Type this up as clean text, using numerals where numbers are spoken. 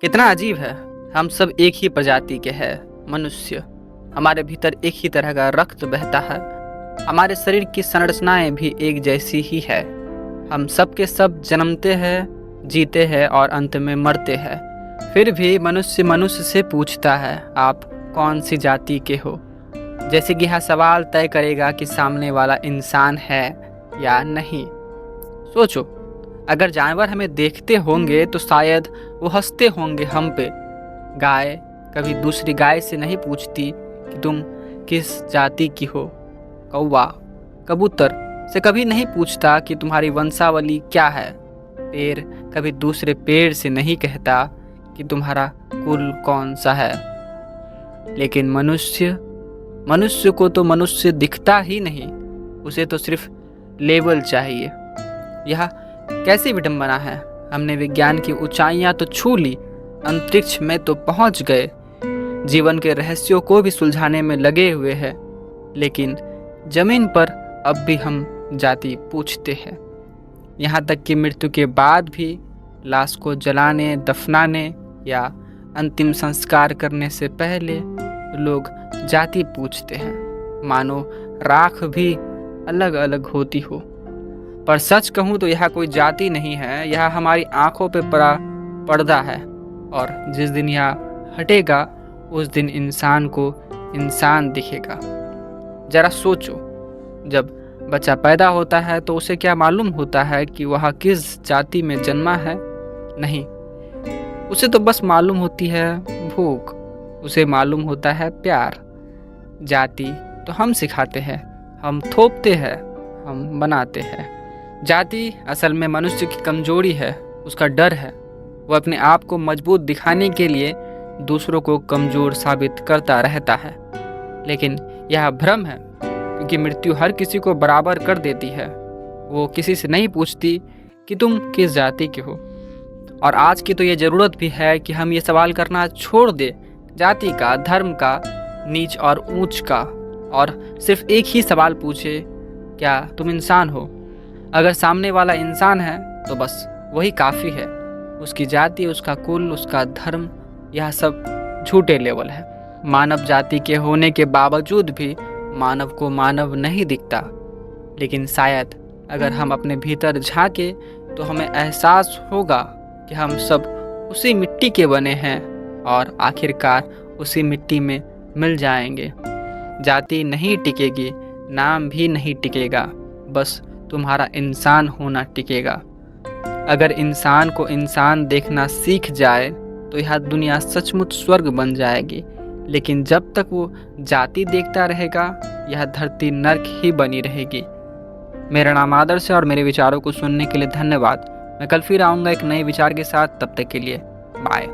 कितना अजीब है। हम सब एक ही प्रजाति के हैं, मनुष्य। हमारे भीतर एक ही तरह का रक्त बहता है। हमारे शरीर की संरचनाएं भी एक जैसी ही है। हम सब के सब जन्मते हैं, जीते हैं और अंत में मरते हैं। फिर भी मनुष्य मनुष्य से पूछता है, आप कौन सी जाति के हो। जैसे कि यह सवाल तय करेगा कि सामने वाला इंसान है या नहीं। सोचो, अगर जानवर हमें देखते होंगे तो शायद वो हंसते होंगे हम पे। गाय कभी दूसरी गाय से नहीं पूछती कि तुम किस जाति की हो। कौवा कबूतर से कभी नहीं पूछता कि तुम्हारी वंशावली क्या है। पेड़ कभी दूसरे पेड़ से नहीं कहता कि तुम्हारा कुल कौन सा है। लेकिन मनुष्य को तो मनुष्य दिखता ही नहीं, उसे तो सिर्फ लेबल चाहिए। यह कैसी विडंबना है। हमने विज्ञान की ऊंचाइयां तो छू ली, अंतरिक्ष में तो पहुंच गए, जीवन के रहस्यों को भी सुलझाने में लगे हुए हैं, लेकिन जमीन पर अब भी हम जाति पूछते हैं। यहाँ तक कि मृत्यु के बाद भी लाश को जलाने, दफनाने या अंतिम संस्कार करने से पहले लोग जाति पूछते हैं, मानो राख भी अलग अलग होती हो। पर सच कहूँ तो यह कोई जाति नहीं है, यह हमारी आंखों पे पड़ा पर्दा है। और जिस दिन यह हटेगा उस दिन इंसान को इंसान दिखेगा। जरा सोचो, जब बच्चा पैदा होता है तो उसे क्या मालूम होता है कि वह किस जाति में जन्मा है? नहीं, उसे तो बस मालूम होती है भूख, उसे मालूम होता है प्यार। जाति तो हम सिखाते हैं, हम थोपते हैं, हम बनाते हैं। जाति असल में मनुष्य की कमजोरी है, उसका डर है। वह अपने आप को मजबूत दिखाने के लिए दूसरों को कमजोर साबित करता रहता है। लेकिन यह भ्रम है, क्योंकि मृत्यु हर किसी को बराबर कर देती है। वो किसी से नहीं पूछती कि तुम किस जाति के हो। और आज की तो ये ज़रूरत भी है कि हम ये सवाल करना छोड़ दें, जाति का, धर्म का, नीच और ऊंच का, और सिर्फ एक ही सवाल पूछे, क्या तुम इंसान हो? अगर सामने वाला इंसान है तो बस वही काफ़ी है। उसकी जाति, उसका कुल, उसका धर्म, यह सब झूठे लेवल है। मानव जाति के होने के बावजूद भी मानव को मानव नहीं दिखता। लेकिन शायद अगर हम अपने भीतर झांके तो हमें एहसास होगा कि हम सब उसी मिट्टी के बने हैं और आखिरकार उसी मिट्टी में मिल जाएंगे। जाति नहीं टिकेगी, नाम भी नहीं टिकेगा, बस तुम्हारा इंसान होना टिकेगा। अगर इंसान को इंसान देखना सीख जाए तो यह दुनिया सचमुच स्वर्ग बन जाएगी। लेकिन जब तक वो जाति देखता रहेगा, यह धरती नर्क ही बनी रहेगी। मेरा नाम आदर्श है और मेरे विचारों को सुनने के लिए धन्यवाद। मैं कल फिर आऊँगा एक नए विचार के साथ। तब तक के लिए बाय।